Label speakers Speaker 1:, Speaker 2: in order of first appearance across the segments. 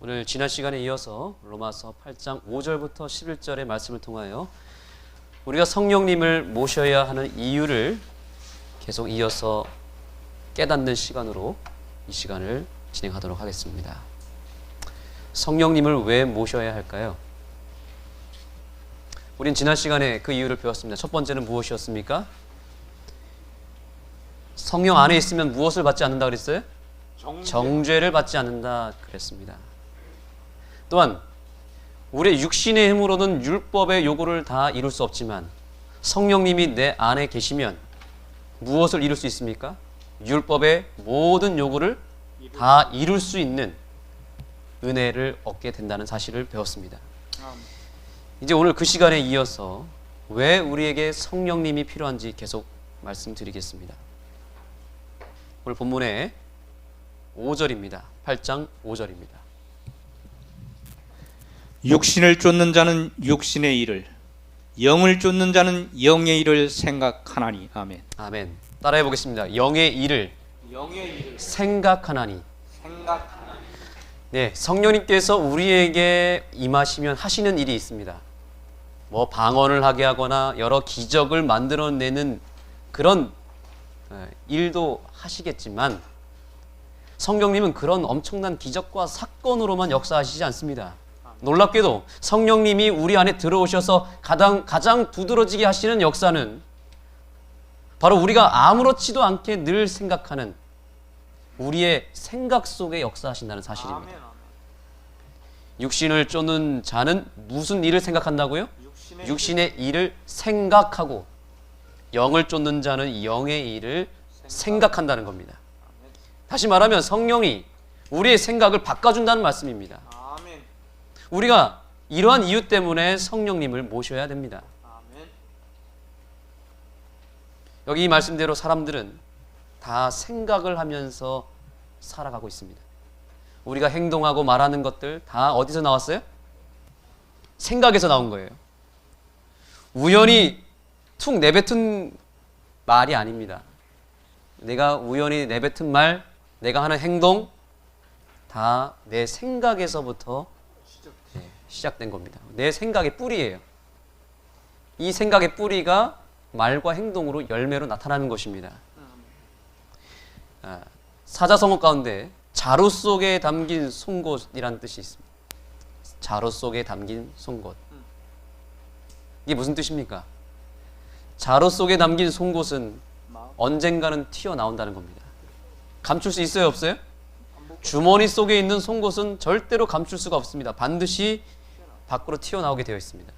Speaker 1: 오늘 지난 시간에 이어서 로마서 8장 5절부터 11절의 말씀을 통하여 우리가 성령님을 모셔야 하는 이유를 계속 이어서 깨닫는 시간으로 이 시간을 진행하도록 하겠습니다. 성령님을 왜 모셔야 할까요? 우린 지난 시간에 그 이유를 배웠습니다. 첫 번째는 무엇이었습니까? 성령 안에 있으면 무엇을 받지 않는다 그랬어요? 정죄를 받지 않는다 그랬습니다. 또한 우리의 육신의 힘으로는 율법의 요구를 다 이룰 수 없지만 성령님이 내 안에 계시면 무엇을 이룰 수 있습니까? 율법의 모든 요구를 다 이룰 수 있는 은혜를 얻게 된다는 사실을 배웠습니다. 이제 오늘 그 시간에 이어서 왜 우리에게 성령님이 필요한지 계속 말씀드리겠습니다. 오늘 본문의 5절입니다. 8장 5절입니다.
Speaker 2: 육신을 쫓는 자는 육신의 일을, 영을 쫓는 자는 영의 일을 생각하나니. 아멘.
Speaker 1: 아멘. 따라해 보겠습니다. 영의 일을 생각하나니. 네, 성령님께서 우리에게 임하시면 하시는 일이 있습니다. 뭐 방언을 하게 하거나 여러 기적을 만들어내는 그런 일도 하시겠지만 성령님은 그런 엄청난 기적과 사건으로만 역사하시지 않습니다. 놀랍게도 성령님이 우리 안에 들어오셔서 가장 두드러지게 하시는 역사는 바로 우리가 아무렇지도 않게 늘 생각하는 우리의 생각 속에 역사하신다는 사실입니다. 육신을 쫓는 자는 무슨 일을 생각한다고요? 육신의 일을 생각하고 영을 쫓는 자는 영의 일을 생각한다는 겁니다. 다시 말하면 성령이 우리의 생각을 바꿔준다는 말씀입니다. 우리가 이러한 이유 때문에 성령님을 모셔야 됩니다. 여기 이 말씀대로 사람들은 다 생각을 하면서 살아가고 있습니다. 우리가 행동하고 말하는 것들 다 어디서 나왔어요? 생각에서 나온 거예요. 우연히 툭 내뱉은 말이 아닙니다. 내가 우연히 내뱉은 말, 내가 하는 행동 다 내 생각에서부터 시작된 겁니다. 내 생각의 뿌리예요. 이 생각의 뿌리가 말과 행동으로 열매로 나타나는 것입니다. 사자성어 가운데 자루 속에 담긴 송곳이라는 뜻이 있습니다. 자루 속에 담긴 송곳. 이게 무슨 뜻입니까? 자루 속에 담긴 송곳은 언젠가는 튀어나온다는 겁니다. 감출 수 있어요, 없어요? 주머니 속에 있는 송곳은 절대로 감출 수가 없습니다. 반드시 밖으로 튀어나오게 되어 있습니다.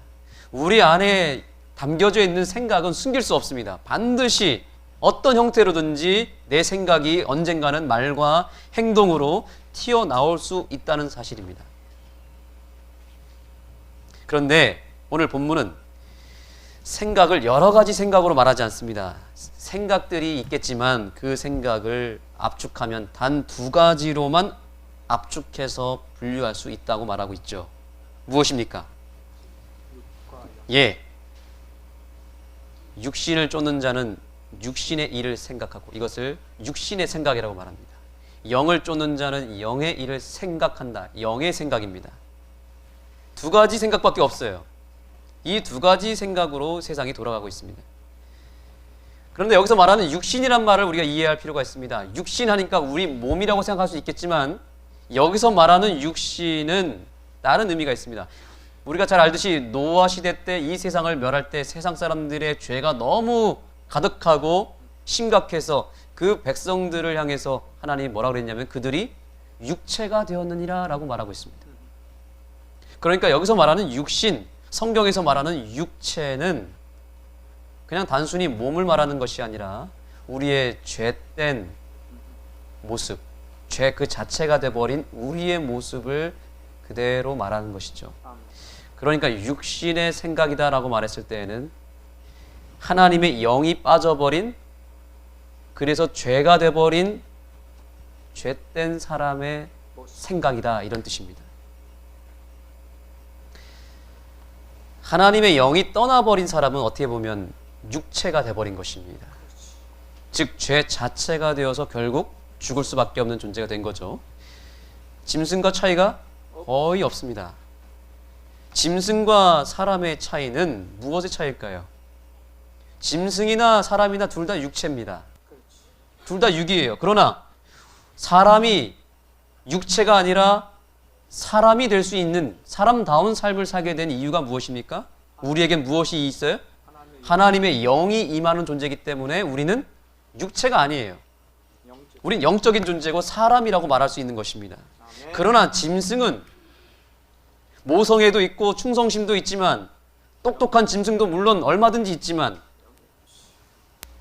Speaker 1: 우리 안에 담겨져 있는 생각은 숨길 수 없습니다. 반드시 어떤 형태로든지 내 생각이 언젠가는 말과 행동으로 튀어나올 수 있다는 사실입니다. 그런데 오늘 본문은 생각을 여러 가지 생각으로 말하지 않습니다. 생각들이 있겠지만 그 생각을 압축하면 단 두 가지로만 압축해서 분류할 수 있다고 말하고 있죠. 무엇입니까? 예. 육신을 쫓는 자는 육신의 일을 생각하고 이것을 육신의 생각이라고 말합니다. 영을 쫓는 자는 영의 일을 생각한다. 영의 생각입니다. 두 가지 생각밖에 없어요. 이 두 가지 생각으로 세상이 돌아가고 있습니다. 그런데 여기서 말하는 육신이란 말을 우리가 이해할 필요가 있습니다. 육신 하니까 우리 몸이라고 생각할 수 있겠지만 여기서 말하는 육신은 다른 의미가 있습니다. 우리가 잘 알듯이 노아 시대 때 이 세상을 멸할 때 세상 사람들의 죄가 너무 가득하고 심각해서 그 백성들을 향해서 하나님이 뭐라고 그랬냐면 그들이 육체가 되었느니라 라고 말하고 있습니다. 그러니까 여기서 말하는 육신, 성경에서 말하는 육체는 그냥 단순히 몸을 말하는 것이 아니라 우리의 죄된 모습, 죄 그 자체가 돼버린 우리의 모습을 그대로 말하는 것이죠. 그러니까 육신의 생각이다라고 말했을 때에는 하나님의 영이 빠져버린, 그래서 죄가 돼버린 죄된 사람의 생각이다 이런 뜻입니다. 하나님의 영이 떠나버린 사람은 어떻게 보면 육체가 돼버린 것입니다. 즉 죄 자체가 되어서 결국 죽을 수밖에 없는 존재가 된 거죠. 짐승과 차이가 거의 없습니다. 짐승과 사람의 차이는 무엇의 차이일까요? 짐승이나 사람이나 둘 다 육체입니다. 둘 다 육이에요. 그러나 사람이 육체가 아니라 사람이 될 수 있는 사람다운 삶을 살게 된 이유가 무엇입니까? 우리에겐 무엇이 있어요? 하나님의 영이 임하는 존재이기 때문에 우리는 육체가 아니에요. 우린 영적인 존재고 사람이라고 말할 수 있는 것입니다. 그러나 짐승은 모성애도 있고 충성심도 있지만 똑똑한 짐승도 물론 얼마든지 있지만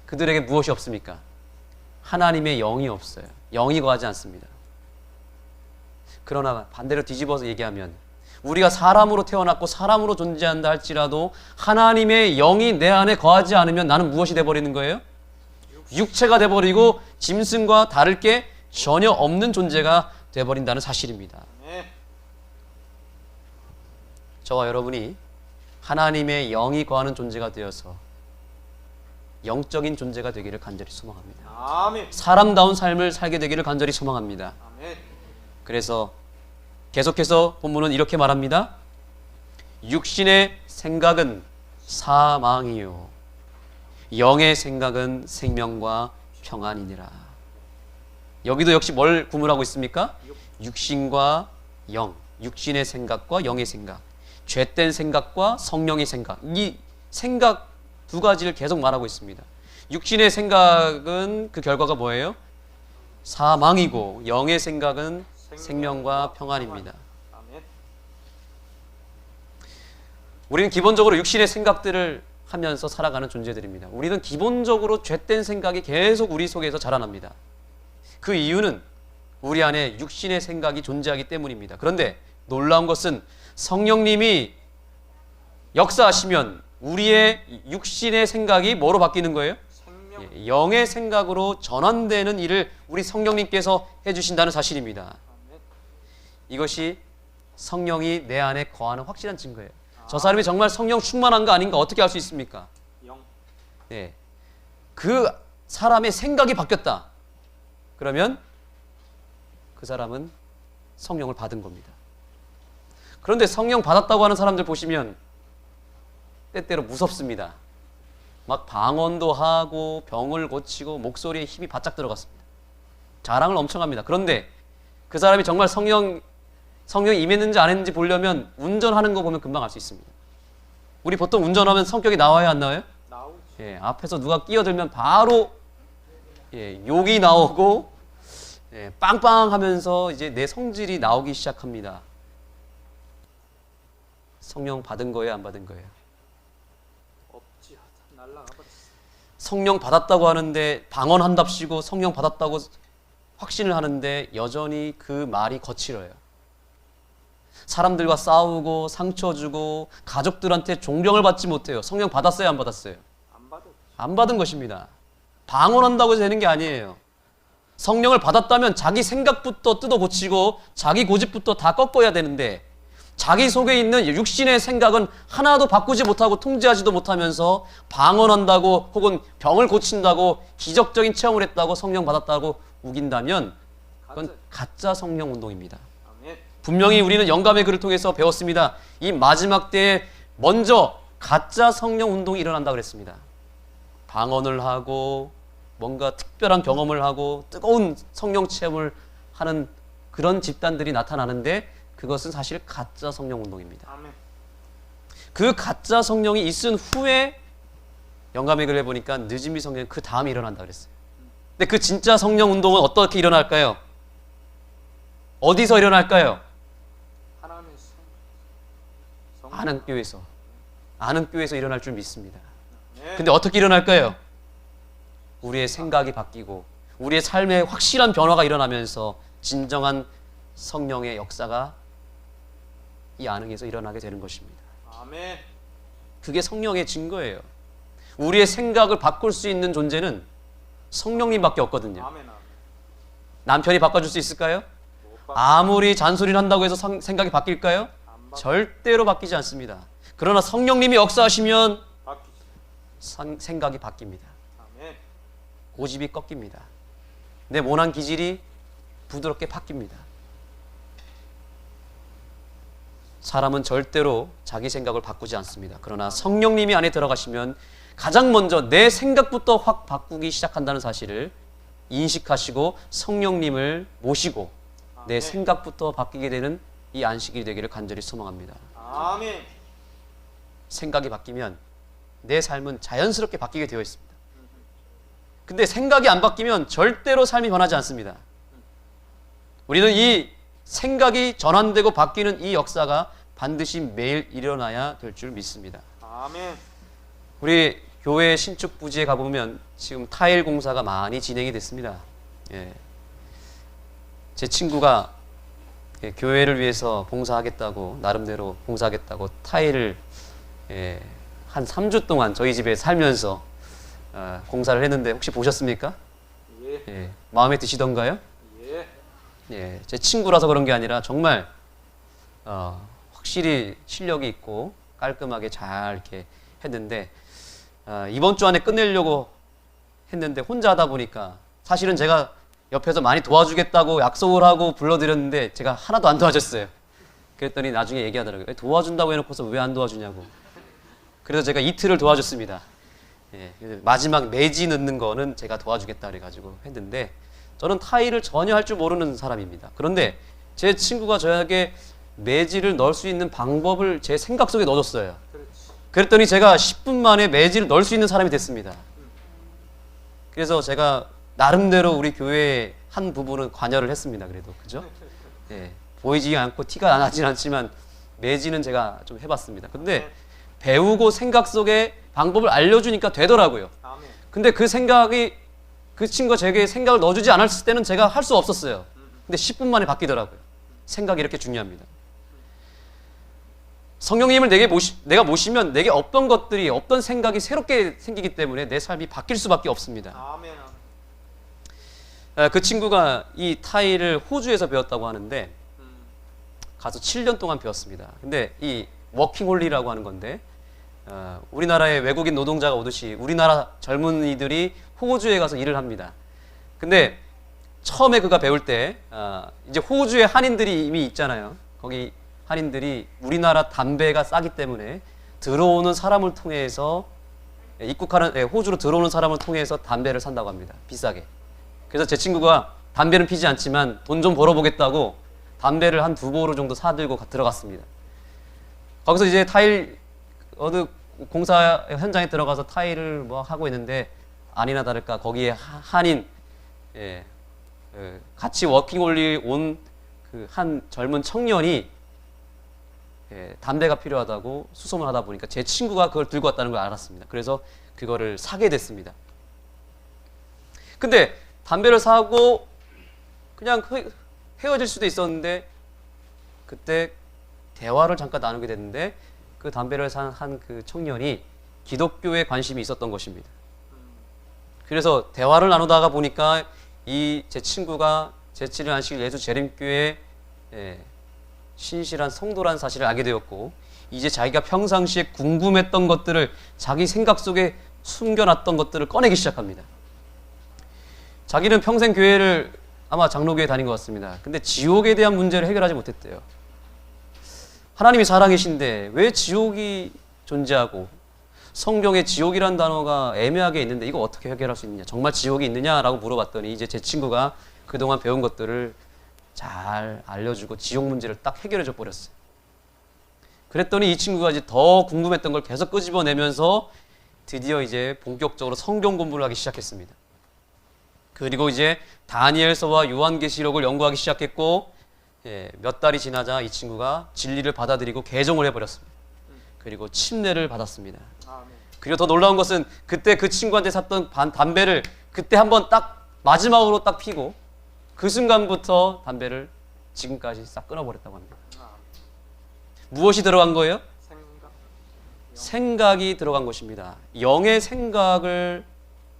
Speaker 1: 그들에게 무엇이 없습니까? 하나님의 영이 없어요. 영이 거하지 않습니다. 그러나 반대로 뒤집어서 얘기하면 우리가 사람으로 태어났고 사람으로 존재한다 할지라도 하나님의 영이 내 안에 거하지 않으면 나는 무엇이 돼버리는 거예요? 육체가 돼버리고 짐승과 다를 게 전혀 없는 존재가 돼버린다는 사실입니다. 저와 여러분이 하나님의 영이 거하는 존재가 되어서 영적인 존재가 되기를 간절히 소망합니다.
Speaker 3: 아멘.
Speaker 1: 사람다운 삶을 살게 되기를 간절히 소망합니다.
Speaker 3: 아멘.
Speaker 1: 그래서 계속해서 본문은 이렇게 말합니다. 육신의 생각은 사망이요 영의 생각은 생명과 평안이니라. 여기도 역시 뭘 구분하고 있습니까? 육신과 영, 육신의 생각과 영의 생각, 죄된 생각과 성령의 생각, 이 생각 두 가지를 계속 말하고 있습니다. 육신의 생각은 그 결과가 뭐예요? 사망이고 영의 생각은 생명과 평안입니다.
Speaker 3: 아멘.
Speaker 1: 우리는 기본적으로 육신의 생각들을 하면서 살아가는 존재들입니다. 우리는 기본적으로 죄된 생각이 계속 우리 속에서 자라납니다. 그 이유는 우리 안에 육신의 생각이 존재하기 때문입니다. 그런데 놀라운 것은 성령님이 역사하시면 우리의 육신의 생각이 뭐로 바뀌는 거예요?
Speaker 3: 생명.
Speaker 1: 영의 생각으로 전환되는 일을 우리 성령님께서 해주신다는 사실입니다.
Speaker 3: 아멘.
Speaker 1: 이것이 성령이 내 안에 거하는 확실한 증거예요. 저 사람이 정말 성령 충만한가 아닌가 어떻게 알 수 있습니까?
Speaker 3: 영.
Speaker 1: 네. 그 사람의 생각이 바뀌었다. 그러면 그 사람은 성령을 받은 겁니다. 그런데 성령 받았다고 하는 사람들 보시면 때때로 무섭습니다. 막 방언도 하고 병을 고치고 목소리에 힘이 바짝 들어갔습니다. 자랑을 엄청 합니다. 그런데 그 사람이 정말 성령이 임했는지 안 했는지 보려면 운전하는 거 보면 금방 알 수 있습니다. 우리 보통 운전하면 성격이 나와요, 안 나와요?
Speaker 3: 나오지.
Speaker 1: 예, 앞에서 누가 끼어들면 바로 욕이 나오고 빵빵하면서 이제 내 성질이 나오기 시작합니다. 성령 받은 거예요, 안 받은 거예요?
Speaker 3: 없지. 날라가 버렸어.
Speaker 1: 성령 받았다고 하는데 방언한답시고 성령 받았다고 확신을 하는데 여전히 그 말이 거칠어요. 사람들과 싸우고 상처 주고 가족들한테 존경을 받지 못해요. 성령 받았어요, 안 받았어요?
Speaker 3: 안 받아.
Speaker 1: 안 받은 것입니다. 방언한다고 해서 되는 게 아니에요. 성령을 받았다면 자기 생각부터 뜯어 고치고 자기 고집부터 다 꺾어야 되는데 자기 속에 있는 육신의 생각은 하나도 바꾸지 못하고 통제하지도 못하면서 방언한다고 혹은 병을 고친다고 기적적인 체험을 했다고 성령 받았다고 우긴다면 그건 가짜 성령 운동입니다.
Speaker 3: 아멘.
Speaker 1: 분명히 우리는 영감의 글을 통해서 배웠습니다. 이 마지막 때에 먼저 가짜 성령 운동이 일어난다고 그랬습니다. 방언을 하고 뭔가 특별한 경험을 하고 뜨거운 성령 체험을 하는 그런 집단들이 나타나는데 그것은 사실 가짜 성령 운동입니다.
Speaker 3: 아멘.
Speaker 1: 그 가짜 성령이 있은 후에 영감의 글에 보니까 늦은비 성령이 그 다음에 일어난다 그랬어요. 근데 그 진짜 성령 운동은 어떻게 일어날까요? 어디서 일어날까요?
Speaker 3: 하나님의 성.
Speaker 1: 아는 교회에서. 아는 교회에서 일어날 줄 믿습니다.
Speaker 3: 네.
Speaker 1: 근데 어떻게 일어날까요? 우리의 생각이 바뀌고 우리의 삶에 확실한 변화가 일어나면서 진정한 성령의 역사가 이 안에서 일어나게 되는 것입니다.
Speaker 3: 아멘.
Speaker 1: 그게 성령의 증거예요. 우리의 생각을 바꿀 수 있는 존재는 성령님밖에 없거든요.
Speaker 3: 아멘. 아멘.
Speaker 1: 남편이 바꿔줄 수 있을까요?
Speaker 3: 못 받.
Speaker 1: 아무리 잔소리를 한다고 해서 생각이 바뀔까요?
Speaker 3: 안 받.
Speaker 1: 절대로 바뀌지 않습니다. 그러나 성령님이 역사하시면
Speaker 3: 바뀌지.
Speaker 1: 생각이 바뀝니다.
Speaker 3: 아멘.
Speaker 1: 고집이 꺾입니다. 내 모난 기질이 부드럽게 바뀝니다. 사람은 절대로 자기 생각을 바꾸지 않습니다. 그러나 성령님이 안에 들어가시면 가장 먼저 내 생각부터 확 바꾸기 시작한다는 사실을 인식하시고 성령님을 모시고 내
Speaker 3: 아멘.
Speaker 1: 생각부터 바뀌게 되는 이 안식일이 되기를 간절히 소망합니다.
Speaker 3: 아멘.
Speaker 1: 생각이 바뀌면 내 삶은 자연스럽게 바뀌게 되어 있습니다. 근데 생각이 안 바뀌면 절대로 삶이 변하지 않습니다. 우리는 이 생각이 전환되고 바뀌는 이 역사가 반드시 매일 일어나야 될 줄 믿습니다.
Speaker 3: 아멘.
Speaker 1: 우리 교회 신축 부지에 가보면 지금 타일 공사가 많이 진행이 됐습니다. 예. 제 친구가 교회를 위해서 봉사하겠다고 나름대로 봉사하겠다고 타일을 한 3주 동안 저희 집에 살면서 공사를 했는데 혹시 보셨습니까?
Speaker 3: 예.
Speaker 1: 마음에 드시던가요?
Speaker 3: 예.
Speaker 1: 제 친구라서 그런 게 아니라 정말 확실히 실력이 있고 깔끔하게 잘 이렇게 했는데 이번 주 안에 끝내려고 했는데 혼자 하다 보니까 사실은 제가 옆에서 많이 도와주겠다고 약속을 하고 불러드렸는데 제가 하나도 안 도와줬어요. 그랬더니 나중에 얘기하더라고요. 도와준다고 해놓고서 왜 안 도와주냐고. 그래서 제가 이틀을 도와줬습니다. 마지막 매지 넣는 거는 제가 도와주겠다 그래가지고 했는데 저는 타일을 전혀 할 줄 모르는 사람입니다. 그런데 제 친구가 저에게 매지를 넣을 수 있는 방법을 제 생각 속에 넣어줬어요. 그랬더니 제가 10분 만에 매지를 넣을 수 있는 사람이 됐습니다. 그래서 제가 나름대로 우리 교회의 한 부분은 관여를 했습니다. 그래도 그죠? 보이지 않고 티가 나진 않지만 매지는 제가 좀 해봤습니다. 근데 배우고 생각 속에 방법을 알려주니까 되더라고요.
Speaker 3: 아멘.
Speaker 1: 근데 그 생각이 그 친구가 제게 생각을 넣어주지 않았을 때는 제가 할 수 없었어요. 근데 10분 만에 바뀌더라고요. 생각이 이렇게 중요합니다. 성령님을 내가 모시면 내게 없던 것들이 없던 생각이 새롭게 생기기 때문에 내 삶이 바뀔 수밖에 없습니다.
Speaker 3: 아멘.
Speaker 1: 그 친구가 이 타일을 호주에서 배웠다고 하는데 가서 7년 동안 배웠습니다. 근데 이 워킹홀리라고 하는 건데 우리나라에 외국인 노동자가 오듯이 우리나라 젊은이들이 호주에 가서 일을 합니다. 근데 처음에 그가 배울 때 이제 호주에 한인들이 이미 있잖아요. 거기 한인들이 우리나라 담배가 싸기 때문에 들어오는 사람을 통해서 입국하는 호주로 들어오는 사람을 통해서 담배를 산다고 합니다. 비싸게. 그래서 제 친구가 담배는 피지 않지만 돈 좀 벌어보겠다고 담배를 한 2보루 정도 사들고 들어갔습니다. 거기서 이제 타일 어느 공사 현장에 들어가서 타일을 뭐 하고 있는데 아니나 다를까 거기에 한인 같이 워킹홀리 온 그 한 젊은 청년이 담배가 필요하다고 수소문 하다 보니까 제 친구가 그걸 들고 왔다는 걸 알았습니다. 그래서 그거를 사게 됐습니다. 근데 담배를 사고 그냥 헤어질 수도 있었는데 그때 대화를 잠깐 나누게 됐는데 그 담배를 산 한 그 청년이 기독교에 관심이 있었던 것입니다. 그래서 대화를 나누다가 보니까 이 제 친구가 제7일 안식일 예수 재림교회 신실한 성도라는 사실을 알게 되었고 이제 자기가 평상시에 궁금했던 것들을 자기 생각 속에 숨겨놨던 것들을 꺼내기 시작합니다. 자기는 평생 교회를 아마 장로교회 다닌 것 같습니다. 근데 지옥에 대한 문제를 해결하지 못했대요. 하나님이 사랑이신데 왜 지옥이 존재하고 성경에 지옥이란 단어가 애매하게 있는데 이거 어떻게 해결할 수 있느냐, 정말 지옥이 있느냐라고 물어봤더니 이제 제 친구가 그동안 배운 것들을 잘 알려주고 지옥 문제를 딱 해결해 줘 버렸어요. 그랬더니 이 친구가 이제 더 궁금했던 걸 계속 끄집어내면서 드디어 이제 본격적으로 성경 공부를 하기 시작했습니다. 그리고 이제 다니엘서와 요한계시록을 연구하기 시작했고 몇 달이 지나자 이 친구가 진리를 받아들이고 개종을 해버렸습니다. 그리고 침례를 받았습니다.
Speaker 3: 아멘.
Speaker 1: 그리고 더 놀라운 것은 그때 그 친구한테 샀던 담배를 그때 한번 딱 마지막으로 딱 피고 그 순간부터 담배를 지금까지 싹 끊어버렸다고 합니다. 무엇이 들어간 거예요? 생각이 들어간 것입니다. 영의 생각을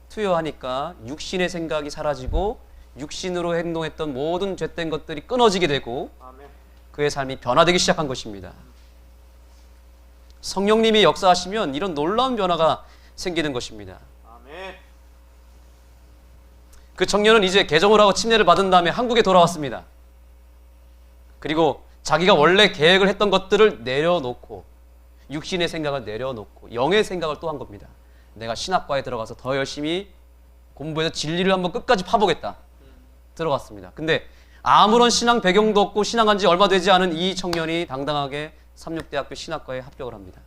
Speaker 1: 투여하니까 육신의 생각이 사라지고 육신으로 행동했던 모든 죄된 것들이 끊어지게 되고
Speaker 3: 아멘.
Speaker 1: 그의 삶이 변화되기 시작한 것입니다. 성령님이 역사하시면 이런 놀라운 변화가 생기는 것입니다.
Speaker 3: 아멘.
Speaker 1: 그 청년은 이제 개종을 하고 침례를 받은 다음에 한국에 돌아왔습니다. 그리고 자기가 원래 계획을 했던 것들을 내려놓고 육신의 생각을 내려놓고 영의 생각을 또 한 겁니다. 내가 신학과에 들어가서 더 열심히 공부해서 진리를 한번 끝까지 파보겠다. 들어갔습니다. 근데 아무런 신앙 배경도 없고 신앙한 지 얼마 되지 않은 이 청년이 당당하게 삼육대학교 신학과에 합격을 합니다.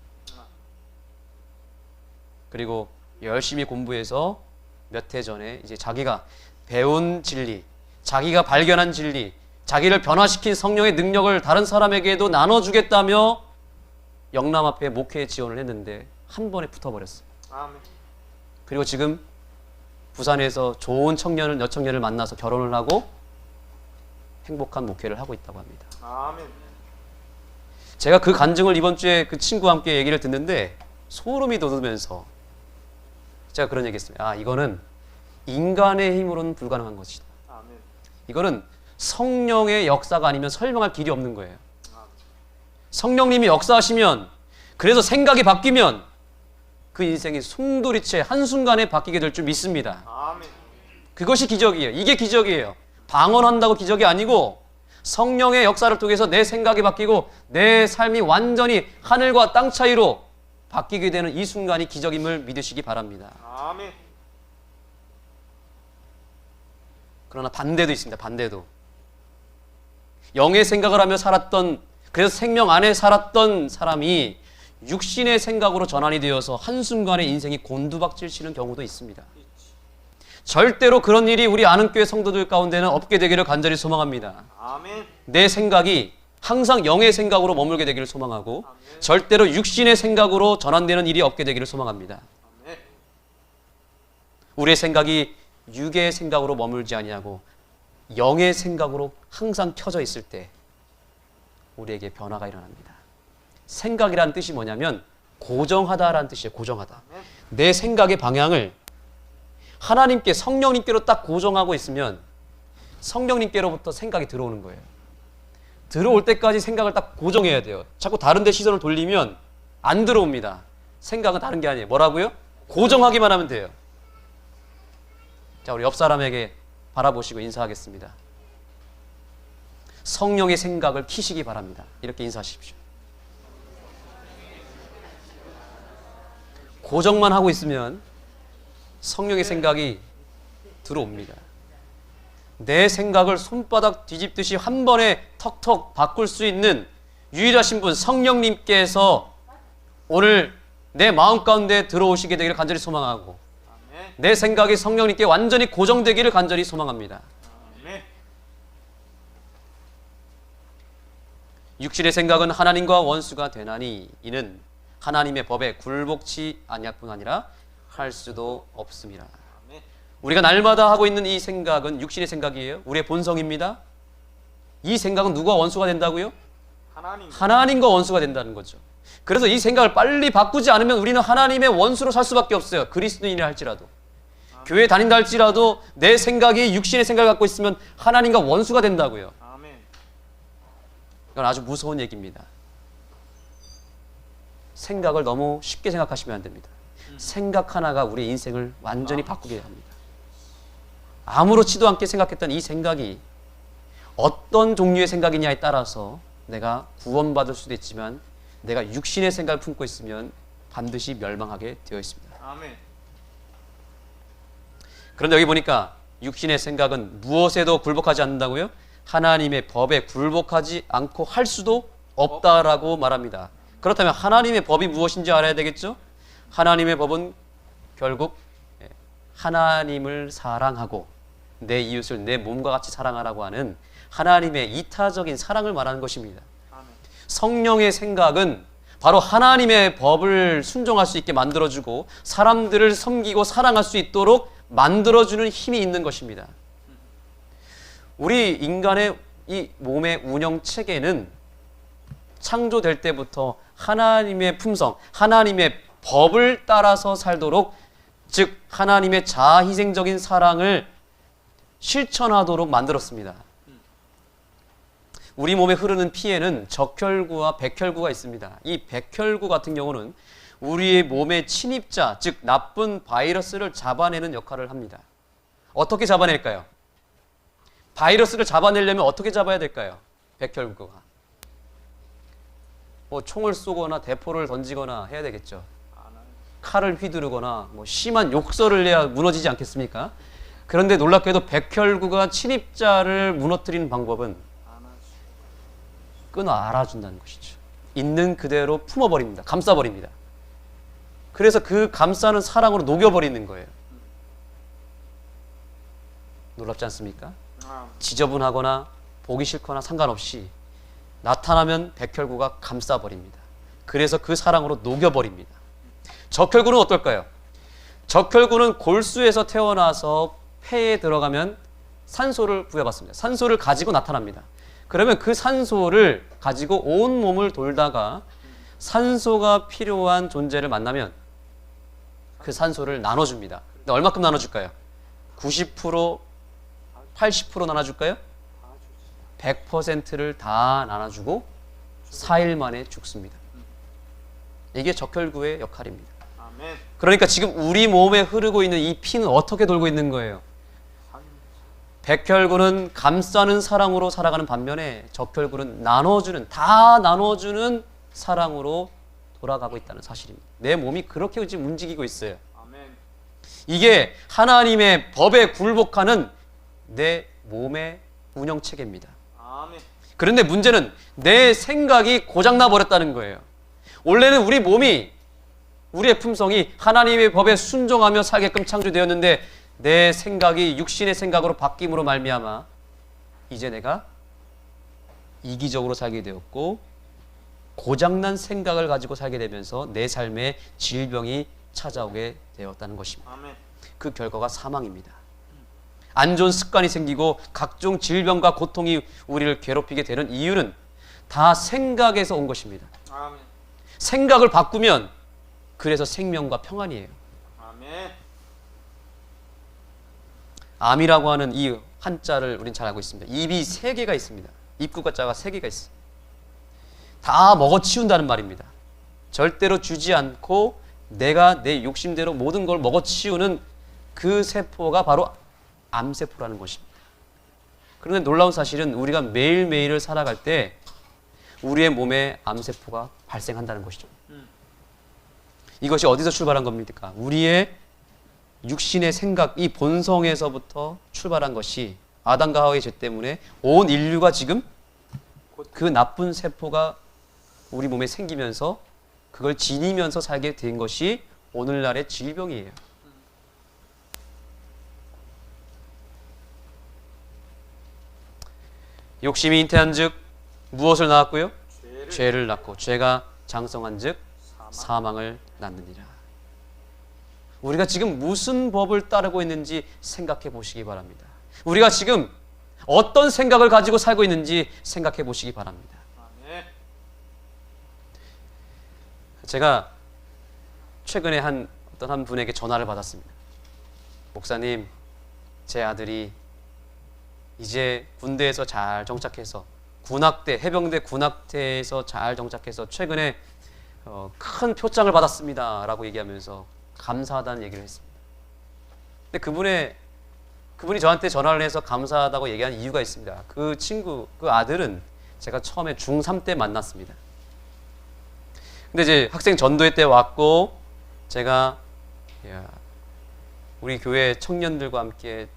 Speaker 1: 그리고 열심히 공부해서 몇 해 전에 이제 자기가 배운 진리, 자기가 발견한 진리, 자기를 변화시킨 성령의 능력을 다른 사람에게도 나눠주겠다며 영남 앞에 목회에 지원을 했는데 한 번에 붙어버렸어요.
Speaker 3: 아멘.
Speaker 1: 그리고 지금 부산에서 좋은 청년을, 여청년을 만나서 결혼을 하고 행복한 목회를 하고 있다고 합니다.
Speaker 3: 아멘.
Speaker 1: 제가 그 간증을 이번 주에 그 친구와 함께 얘기를 듣는데 소름이 돋으면서 제가 그런 얘기 했습니다. 아, 이거는 인간의 힘으로는 불가능한 것이다.
Speaker 3: 아멘.
Speaker 1: 이거는 성령의 역사가 아니면 설명할 길이 없는 거예요. 성령님이 역사하시면, 그래서 생각이 바뀌면 그 인생이 숨도리째 한순간에 바뀌게 될 줄 믿습니다.
Speaker 3: 아멘.
Speaker 1: 그것이 기적이에요. 이게 기적이에요. 방언한다고 기적이 아니고 성령의 역사를 통해서 내 생각이 바뀌고 내 삶이 완전히 하늘과 땅 차이로 바뀌게 되는 이 순간이 기적임을 믿으시기 바랍니다.
Speaker 3: 아멘.
Speaker 1: 그러나 반대도 있습니다. 반대도. 영의 생각을 하며 살았던, 그래서 생명 안에 살았던 사람이 육신의 생각으로 전환이 되어서 한순간에 인생이 곤두박질 치는 경우도 있습니다. 절대로 그런 일이 우리 아는 교회 성도들 가운데는 없게 되기를 간절히 소망합니다.
Speaker 3: 아멘.
Speaker 1: 내 생각이 항상 영의 생각으로 머물게 되기를 소망하고 절대로 육신의 생각으로 전환되는 일이 없게 되기를 소망합니다.
Speaker 3: 아멘.
Speaker 1: 우리의 생각이 육의 생각으로 머물지 아니하고 영의 생각으로 항상 켜져 있을 때 우리에게 변화가 일어납니다. 생각이라는 뜻이 뭐냐면 고정하다라는 뜻이에요. 고정하다. 내 생각의 방향을 하나님께, 성령님께로 딱 고정하고 있으면 성령님께로부터 생각이 들어오는 거예요. 들어올 때까지 생각을 딱 고정해야 돼요. 자꾸 다른 데 시선을 돌리면 안 들어옵니다. 생각은 다른 게 아니에요. 뭐라고요? 고정하기만 하면 돼요. 자, 우리 옆 사람에게 바라보시고 인사하겠습니다. 성령의 생각을 키시기 바랍니다. 이렇게 인사하십시오. 고정만 하고 있으면 성령의 생각이 들어옵니다. 내 생각을 손바닥 뒤집듯이 한 번에 턱턱 바꿀 수 있는 유일하신 분 성령님께서 오늘 내 마음 가운데 들어오시게 되기를 간절히 소망하고 내 생각이 성령님께 완전히 고정되기를 간절히 소망합니다.
Speaker 3: 아멘.
Speaker 1: 육신의 생각은 하나님과 원수가 되나니 이는 하나님의 법에 굴복치 아니할 뿐 아니라 할 수도 없습니다.
Speaker 3: 아멘.
Speaker 1: 우리가 날마다 하고 있는 이 생각은 육신의 생각이에요. 우리의 본성입니다. 이 생각은 누가 원수가 된다고요?
Speaker 3: 하나님.
Speaker 1: 하나님과 원수가 된다는 거죠. 그래서 이 생각을 빨리 바꾸지 않으면 우리는 하나님의 원수로 살 수밖에 없어요. 그리스도인이라 할지라도. 교회 다닌다 할지라도 내 생각이 육신의 생각을 갖고 있으면 하나님과 원수가 된다고요.
Speaker 3: 아멘.
Speaker 1: 이건 아주 무서운 얘기입니다. 생각을 너무 쉽게 생각하시면 안 됩니다. 생각 하나가 우리의 인생을 완전히 바꾸게 합니다. 아무렇지도 않게 생각했던 이 생각이 어떤 종류의 생각이냐에 따라서 내가 구원받을 수도 있지만 내가 육신의 생각을 품고 있으면 반드시 멸망하게 되어 있습니다.
Speaker 3: 아멘.
Speaker 1: 그런데 여기 보니까 육신의 생각은 무엇에도 굴복하지 않는다고요? 하나님의 법에 굴복하지 않고 할 수도 없다라고 말합니다. 그렇다면 하나님의 법이 무엇인지 알아야 되겠죠? 하나님의 법은 결국 하나님을 사랑하고 내 이웃을 내 몸과 같이 사랑하라고 하는 하나님의 이타적인 사랑을 말하는 것입니다.
Speaker 3: 아멘.
Speaker 1: 성령의 생각은 바로 하나님의 법을 순종할 수 있게 만들어주고 사람들을 섬기고 사랑할 수 있도록 만들어주는 힘이 있는 것입니다. 우리 인간의 이 몸의 운영 체계는 창조될 때부터 하나님의 품성, 하나님의 법을 따라서 살도록, 즉 하나님의 자아희생적인 사랑을 실천하도록 만들었습니다. 우리 몸에 흐르는 피에는 적혈구와 백혈구가 있습니다. 이 백혈구 같은 경우는 우리의 몸의 침입자, 즉 나쁜 바이러스를 잡아내는 역할을 합니다. 어떻게 잡아낼까요? 바이러스를 잡아내려면 어떻게 잡아야 될까요? 백혈구가 뭐 총을 쏘거나 대포를 던지거나 해야 되겠죠.
Speaker 3: 안 하는.
Speaker 1: 칼을 휘두르거나 뭐 심한 욕설을 내야 무너지지 않겠습니까? 그런데 놀랍게도 백혈구가 침입자를 무너뜨리는 방법은
Speaker 3: 안 하지.
Speaker 1: 끊어 알아준다는 것이죠. 있는 그대로 품어버립니다. 감싸버립니다. 그래서 그 감싸는 사랑으로 녹여버리는 거예요. 놀랍지 않습니까? 지저분하거나 보기 싫거나 상관없이 나타나면 백혈구가 감싸버립니다. 그래서 그 사랑으로 녹여버립니다. 적혈구는 어떨까요? 적혈구는 골수에서 태어나서 폐에 들어가면 산소를 부여받습니다. 산소를 가지고 나타납니다. 그러면 그 산소를 가지고 온 몸을 돌다가 산소가 필요한 존재를 만나면 그 산소를 나눠줍니다. 근데 얼마큼 나눠줄까요? 90%, 80% 나눠줄까요? 100%를 다 나눠주고 4일 만에 죽습니다. 이게 적혈구의 역할입니다.
Speaker 3: 아멘.
Speaker 1: 그러니까 지금 우리 몸에 흐르고 있는 이 피는 어떻게 돌고 있는 거예요? 백혈구는 감싸는 사랑으로 살아가는 반면에 적혈구는 나눠주는, 다 나눠주는 사랑으로 돌아가고 있다는 사실입니다. 내 몸이 그렇게 지금 움직이고 있어요.
Speaker 3: 아멘.
Speaker 1: 이게 하나님의 법에 굴복하는 내 몸의 운영 체계입니다.
Speaker 3: 아멘.
Speaker 1: 그런데 문제는 내 생각이 고장나 버렸다는 거예요. 원래는 우리 몸이, 우리의 품성이 하나님의 법에 순종하며 살게끔 창조되었는데 내 생각이 육신의 생각으로 바뀜으로 말미암아 이제 내가 이기적으로 살게 되었고 고장난 생각을 가지고 살게 되면서 내 삶에 질병이 찾아오게 되었다는 것입니다.
Speaker 3: 아멘.
Speaker 1: 그 결과가 사망입니다. 안 좋은 습관이 생기고 각종 질병과 고통이 우리를 괴롭히게 되는 이유는 다 생각에서 온 것입니다.
Speaker 3: 아멘.
Speaker 1: 생각을 바꾸면 그래서 생명과 평안이에요.
Speaker 3: 아멘.
Speaker 1: 암이라고 하는 이 한자를 우린 잘 알고 있습니다. 입이 3개가 있습니다. 입구가 자가 3개가 있어요. 다 먹어치운다는 말입니다. 절대로 주지 않고 내가 내 욕심대로 모든 걸 먹어치우는 그 세포가 바로 암세포라는 것입니다. 그런데 놀라운 사실은 우리가 매일매일을 살아갈 때 우리의 몸에 암세포가 발생한다는 것이죠. 이것이 어디서 출발한 겁니까? 우리의 육신의 생각, 이 본성에서부터 출발한 것이 아담과 하와의 죄 때문에 온 인류가 지금 그 나쁜 세포가 우리 몸에 생기면서 그걸 지니면서 살게 된 것이 오늘날의 질병이에요. 욕심이 잉태한 즉 무엇을 낳았고요? 죄를 낳고 죄가 장성한 즉 사망을 낳느니라. 우리가 지금 무슨 법을 따르고 있는지 생각해 보시기 바랍니다. 우리가 지금 어떤 생각을 가지고 살고 있는지 생각해 보시기 바랍니다.
Speaker 3: 아멘.
Speaker 1: 제가 최근에 어떤 한 분에게 전화를 받았습니다. 목사님, 제 아들이 이제 군대에서 잘 정착해서 군악대, 해병대 군악대에서 잘 정착해서 최근에 큰 표창을 받았습니다 라고 얘기하면서 감사하다는 얘기를 했습니다. 근데 그분이 저한테 전화를 해서 감사하다고 얘기한 이유가 있습니다. 그 아들은 제가 처음에 중3 때 만났습니다. 근데 이제 학생 전도회 때 왔고 제가 우리 교회 청년들과 함께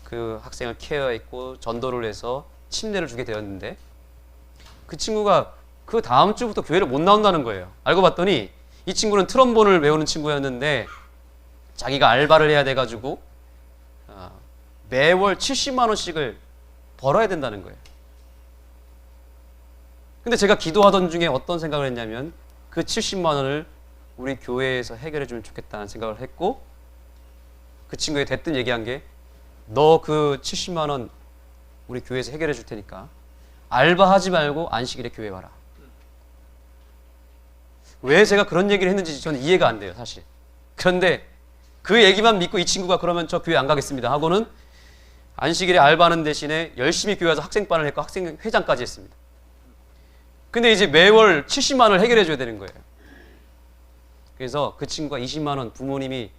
Speaker 1: 그 학생을 케어했고 전도를 해서 침례를 주게 되었는데 그 친구가 그 다음 주부터 교회를 못 나온다는 거예요. 알고 봤더니 이 친구는 트럼본을 배우는 친구였는데 자기가 알바를 해야 돼가지고 매월 70만 원씩을 벌어야 된다는 거예요. 근데 제가 기도하던 중에 어떤 생각을 했냐면 그 70만 원을 우리 교회에서 해결해 주면 좋겠다는 생각을 했고 그 친구에 대뜸 얘기한 게 너 그 70만 원 우리 교회에서 해결해 줄 테니까 알바하지 말고 안식일에 교회 와라. 왜 제가 그런 얘기를 했는지 저는 이해가 안 돼요, 사실. 그런데 그 얘기만 믿고 이 친구가 그러면 저 교회 안 가겠습니다 하고는 안식일에 알바하는 대신에 열심히 교회 와서 학생반을 했고 학생회장까지 했습니다. 근데 이제 매월 70만 원을 해결해 줘야 되는 거예요. 그래서 그 친구가 20만 원 부모님이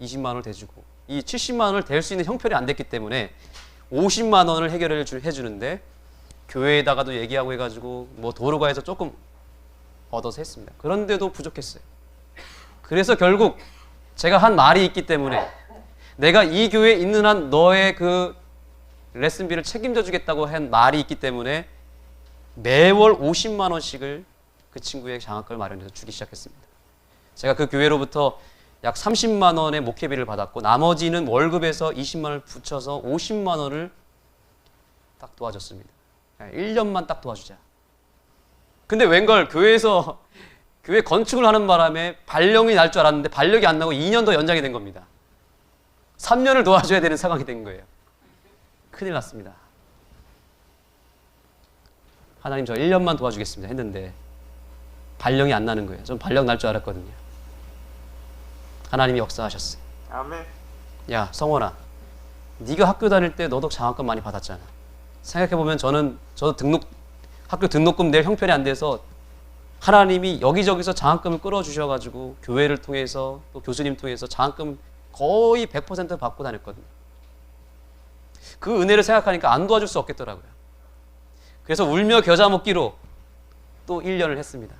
Speaker 1: 20만 원을 대주고 이 70만 원을 댈 수 있는 형편이 안 됐기 때문에 50만 원을 해결해 주는데 교회에다가도 얘기하고 해가지고 뭐 도로가에서 조금 얻어서 했습니다. 그런데도 부족했어요. 그래서 결국 제가 한 말이 있기 때문에 내가 이 교회에 있는 한 너의 그 레슨비를 책임져 주겠다고 한 말이 있기 때문에 매월 50만 원씩을 그 친구의 장학금을 마련해서 주기 시작했습니다. 제가 그 교회로부터 약 30만 원의 목회비를 받았고 나머지는 월급에서 20만 원을 붙여서 50만 원을 딱 도와줬습니다. 1년만 딱 도와주자. 근데 웬걸 교회에서 교회 건축을 하는 바람에 발령이 날 줄 알았는데 발령이 안 나고 2년 더 연장이 된 겁니다. 3년을 도와줘야 되는 상황이 된 거예요. 큰일 났습니다. 하나님 저 1년만 도와주겠습니다 했는데 발령이 안 나는 거예요. 전 발령 날 줄 알았거든요. 하나님이 역사하셨어요.
Speaker 3: 아멘.
Speaker 1: 야 성원아, 네가 학교 다닐 때 너도 장학금 많이 받았잖아. 생각해보면 저도 학교 등록금 낼 형편이 안 돼서 하나님이 여기저기서 장학금을 끌어주셔가지고 교회를 통해서 또 교수님 통해서 장학금 거의 100% 받고 다녔거든요. 그 은혜를 생각하니까 안 도와줄 수 없겠더라고요. 그래서 울며 겨자 먹기로 또 1년을 했습니다.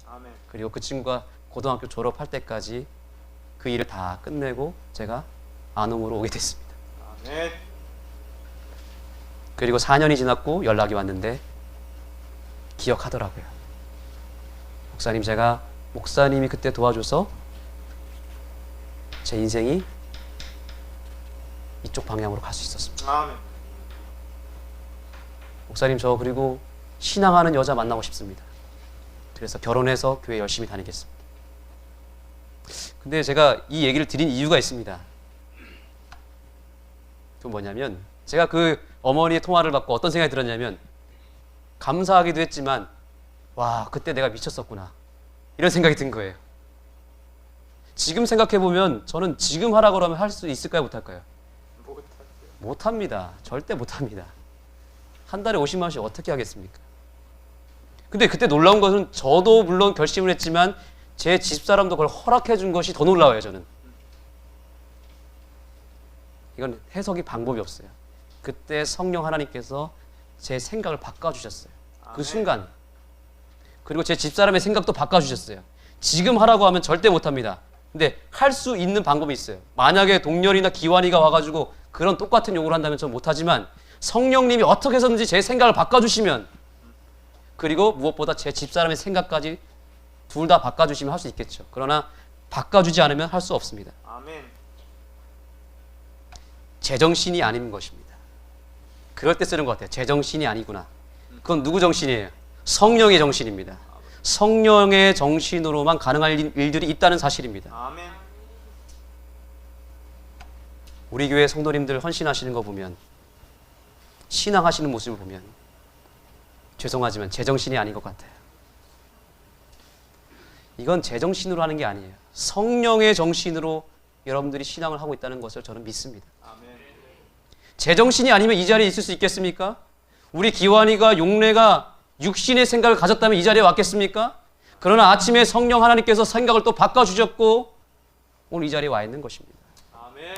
Speaker 3: 아멘.
Speaker 1: 그리고 그 친구가 고등학교 졸업할 때까지 그 일을 다 끝내고 제가 안흥으로 오게 됐습니다.
Speaker 3: 아멘.
Speaker 1: 그리고 4년이 지났고 연락이 왔는데 기억하더라고요. 목사님, 제가 목사님이 그때 도와줘서 제 인생이 이쪽 방향으로 갈 수 있었습니다.
Speaker 3: 아멘.
Speaker 1: 목사님, 저 그리고 신앙하는 여자 만나고 싶습니다. 그래서 결혼해서 교회 열심히 다니겠습니다. 근데 제가 이 얘기를 드린 이유가 있습니다. 그건 뭐냐면 제가 그 어머니의 통화를 받고 어떤 생각이 들었냐면 감사하기도 했지만 와, 그때 내가 미쳤었구나 이런 생각이 든 거예요. 지금 생각해보면 저는 지금 하라고 그러면 할 수 있을까요? 못할까요? 못합니다. 절대 못합니다. 한 달에 50만 원씩 어떻게 하겠습니까? 근데 그때 놀라운 것은 저도 물론 결심을 했지만 제 집사람도 그걸 허락해 준 것이 더 놀라워요. 저는 이건 해석이 방법이 없어요. 그때 성령 하나님께서 제 생각을 바꿔주셨어요. 그 순간. 그리고 제 집사람의 생각도 바꿔주셨어요. 지금 하라고 하면 절대 못합니다. 근데 할 수 있는 방법이 있어요. 만약에 동렬이나 기환이가 와가지고 그런 똑같은 요구를 한다면 저는 못하지만 성령님이 어떻게 해서든지 제 생각을 바꿔주시면, 그리고 무엇보다 제 집사람의 생각까지 둘 다 바꿔주시면 할 수 있겠죠. 그러나 바꿔주지 않으면 할 수 없습니다.
Speaker 3: 아멘.
Speaker 1: 제정신이 아닌 것입니다. 그럴 때 쓰는 것 같아요. 제정신이 아니구나. 그건 누구 정신이에요? 성령의 정신입니다. 성령의 정신으로만 가능한 일들이 있다는 사실입니다.
Speaker 3: 아멘.
Speaker 1: 우리 교회 성도님들 헌신하시는 거 보면, 신앙하시는 모습을 보면 죄송하지만 제정신이 아닌 것 같아요. 이건 제정신으로 하는 게 아니에요. 성령의 정신으로 여러분들이 신앙을 하고 있다는 것을 저는 믿습니다.
Speaker 3: 아멘.
Speaker 1: 제정신이 아니면 이 자리에 있을 수 있겠습니까? 우리 기환이가 용래가 육신의 생각을 가졌다면 이 자리에 왔겠습니까? 그러나 아침에 성령 하나님께서 생각을 또 바꿔주셨고 오늘 이 자리에 와 있는 것입니다.
Speaker 3: 아멘.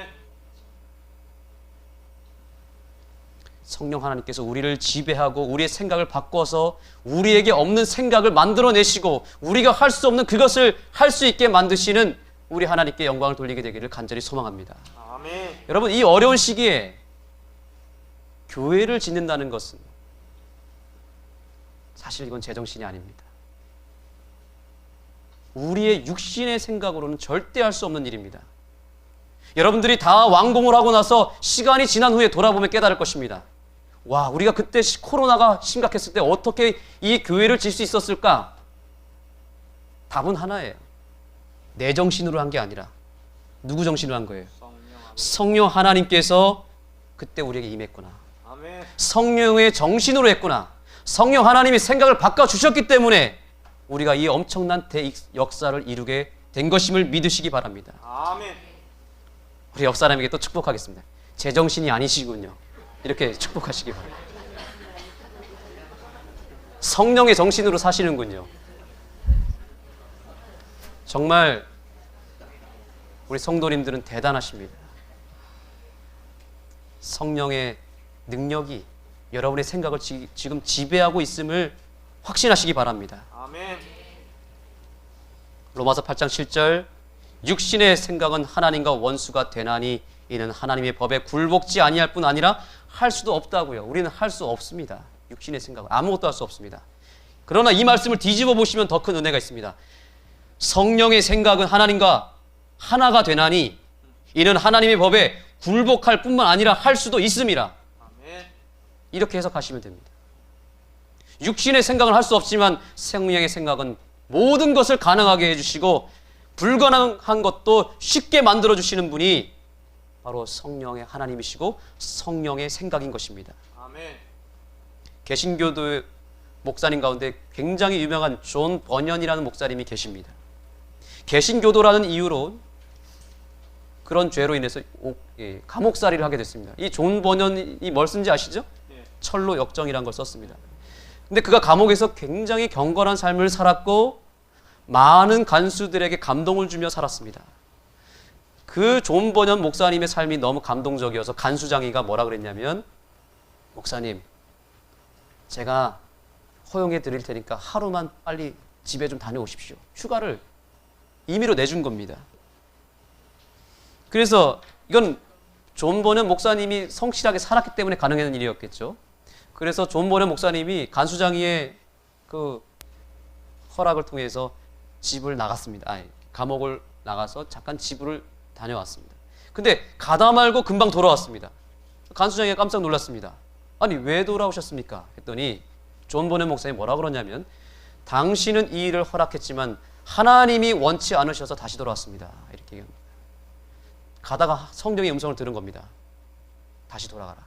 Speaker 1: 성령 하나님께서 우리를 지배하고 우리의 생각을 바꿔서 우리에게 없는 생각을 만들어내시고 우리가 할 수 없는 그것을 할 수 있게 만드시는 우리 하나님께 영광을 돌리게 되기를 간절히 소망합니다.
Speaker 3: 아멘.
Speaker 1: 여러분, 이 어려운 시기에 교회를 짓는다는 것은 사실 이건 제정신이 아닙니다. 우리의 육신의 생각으로는 절대 할 수 없는 일입니다. 여러분들이 다 완공을 하고 나서 시간이 지난 후에 돌아보면 깨달을 것입니다. 와, 우리가 그때 코로나가 심각했을 때 어떻게 이 교회를 질 수 있었을까? 답은 하나예요. 내 정신으로 한 게 아니라 누구 정신으로 한 거예요? 성령 하나님께서 그때 우리에게 임했구나.
Speaker 3: 아멘.
Speaker 1: 성령의 정신으로 했구나. 성령 하나님이 생각을 바꿔주셨기 때문에 우리가 이 엄청난 대역사를 이루게 된 것임을 믿으시기 바랍니다.
Speaker 3: 아멘.
Speaker 1: 우리 옆 사람에게 또 축복하겠습니다. 제정신이 아니시군요. 이렇게 축복하시기 바랍니다. 성령의 정신으로 사시는군요. 정말 우리 성도님들은 대단하십니다. 성령의 능력이 여러분의 생각을 지금 지배하고 있음을 확신하시기 바랍니다.
Speaker 3: 아멘.
Speaker 1: 로마서 8장 7절 육신의 생각은 하나님과 원수가 되나니 이는 하나님의 법에 굴복지 아니할 뿐 아니라 할 수도 없다고요. 우리는 할 수 없습니다. 육신의 생각은 아무것도 할 수 없습니다. 그러나 이 말씀을 뒤집어 보시면 더 큰 은혜가 있습니다. 성령의 생각은 하나님과 하나가 되나니 이는 하나님의 법에 굴복할 뿐만 아니라 할 수도 있음이라.
Speaker 3: 아멘.
Speaker 1: 이렇게 해석하시면 됩니다. 육신의 생각은 할 수 없지만 성령의 생각은 모든 것을 가능하게 해주시고 불가능한 것도 쉽게 만들어주시는 분이 바로 성령의 하나님이시고 성령의 생각인 것입니다.
Speaker 3: 아멘.
Speaker 1: 개신교도 목사님 가운데 굉장히 유명한 존 버년이라는 목사님이 계십니다. 개신교도라는 이유로 그런 죄로 인해서 감옥살이를 하게 됐습니다. 이 존 버년이 뭘 쓴지 아시죠?
Speaker 3: 예.
Speaker 1: 철로 역정이라는 걸 썼습니다. 근데 그가 감옥에서 굉장히 경건한 삶을 살았고 많은 간수들에게 감동을 주며 살았습니다. 그 존 버년 목사님의 삶이 너무 감동적이어서 간수장이가 뭐라 그랬냐면, 목사님, 제가 허용해 드릴 테니까 하루만 빨리 집에 좀 다녀오십시오. 휴가를 임의로 내준 겁니다. 그래서 이건 존 버년 목사님이 성실하게 살았기 때문에 가능한 일이었겠죠. 그래서 존 버년 목사님이 간수장이의 그 허락을 통해서 집을 나갔습니다. 감옥을 나가서 잠깐 집을 다녀왔습니다. 근데 가다 말고 금방 돌아왔습니다. 간수장이가 깜짝 놀랐습니다. 아니, 왜 돌아오셨습니까? 했더니 존 버년 목사님이 뭐라 그러냐면, 당신은 이 일을 허락했지만 하나님이 원치 않으셔서 다시 돌아왔습니다. 이렇게 얘기합니다. 가다가 성령의 음성을 들은 겁니다. 다시 돌아가라.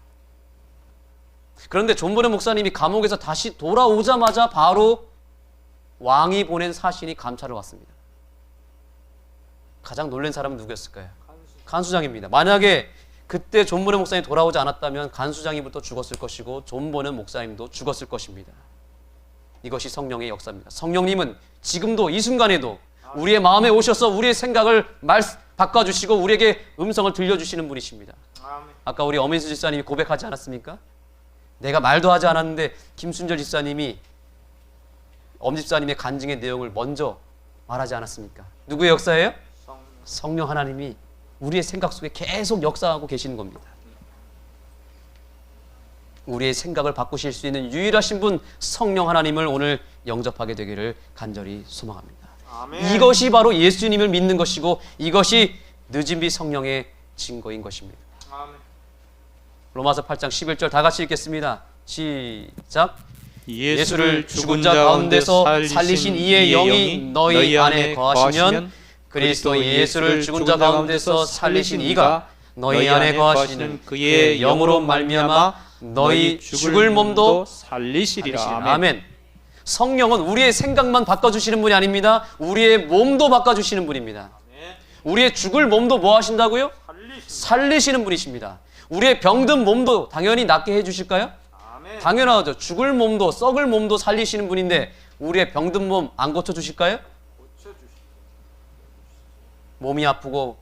Speaker 1: 그런데 존 버년 목사님이 감옥에서 다시 돌아오자마자 바로 왕이 보낸 사신이 감찰을 왔습니다. 가장 놀란 사람은 누구였을까요? 간수장입니다. 만약에 그때 존 버년 목사님이 돌아오지 않았다면 간수장이부터 죽었을 것이고 존 버년 목사님도 죽었을 것입니다. 이것이 성령의 역사입니다. 성령님은 지금도 이 순간에도 우리의 마음에 오셔서 우리의 생각을 바꿔주시고 우리에게 음성을 들려주시는 분이십니다.
Speaker 3: 아멘.
Speaker 1: 아까 우리 엄인수 집사님이 고백하지 않았습니까? 내가 말도 하지 않았는데 김순절 집사님이 엄 집사님의 간증의 내용을 먼저 말하지 않았습니까? 누구의 역사예요? 성령 하나님이 우리의 생각 속에 계속 역사하고 계시는 겁니다. 우리의 생각을 바꾸실 수 있는 유일하신 분 성령 하나님을 오늘 영접하게 되기를 간절히 소망합니다.
Speaker 3: 아멘.
Speaker 1: 이것이 바로 예수님을 믿는 것이고 이것이 늦은비 성령의 증거인 것입니다.
Speaker 3: 아멘.
Speaker 1: 로마서 8장 11절 다 같이 읽겠습니다. 시작.
Speaker 2: 예수를 죽은 자 가운데서 살리신 이의 영이 너희 안에 거하시면 그리스도 예수를 죽은 자 가운데서 살리신 이가 너희 안에 거하시는 그의 영으로 말미암아 너희 죽을 몸도 살리시리라.
Speaker 1: 아멘. 성령은 우리의 생각만 바꿔주시는 분이 아닙니다. 우리의 몸도 바꿔주시는 분입니다.
Speaker 3: 아멘.
Speaker 1: 우리의 죽을 몸도 뭐 하신다고요? 살리시는 분이십니다. 우리의 병든 몸도 당연히 낫게 해주실까요?
Speaker 3: 아멘.
Speaker 1: 당연하죠. 죽을 몸도 썩을 몸도 살리시는 분인데 우리의 병든 몸 안 고쳐주실까요?
Speaker 3: 고쳐주시고.
Speaker 1: 몸이 아프고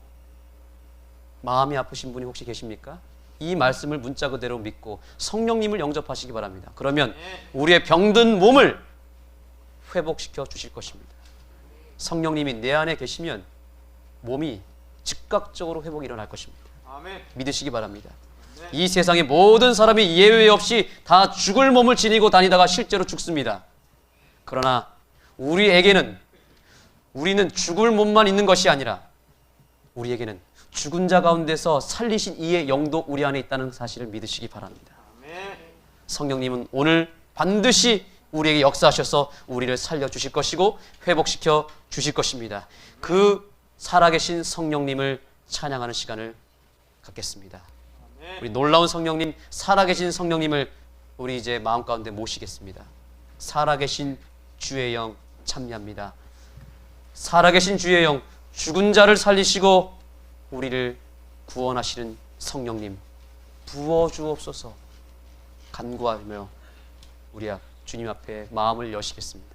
Speaker 1: 마음이 아프신 분이 혹시 계십니까? 이 말씀을 문자 그대로 믿고 성령님을 영접하시기 바랍니다. 그러면 우리의 병든 몸을 회복시켜 주실 것입니다. 성령님이 내 안에 계시면 몸이 즉각적으로 회복이 일어날 것입니다.
Speaker 3: 아멘.
Speaker 1: 믿으시기 바랍니다. 이 세상의 모든 사람이 예외 없이 다 죽을 몸을 지니고 다니다가 실제로 죽습니다. 그러나 우리는 죽을 몸만 있는 것이 아니라 우리에게는 죽은 자 가운데서 살리신 이의 영도 우리 안에 있다는 사실을 믿으시기 바랍니다.
Speaker 3: 아멘.
Speaker 1: 성령님은 오늘 반드시 우리에게 역사하셔서 우리를 살려주실 것이고 회복시켜 주실 것입니다. 그 살아계신 성령님을 찬양하는 시간을 갖겠습니다. 우리 놀라운 성령님, 살아계신 성령님을 우리 이제 마음 가운데 모시겠습니다. 살아계신 주의 영 참여합니다. 살아계신 주의 영, 죽은 자를 살리시고 우리를 구원하시는 성령님 부어주옵소서 간구하며 우리 주님 앞에 마음을 여시겠습니다.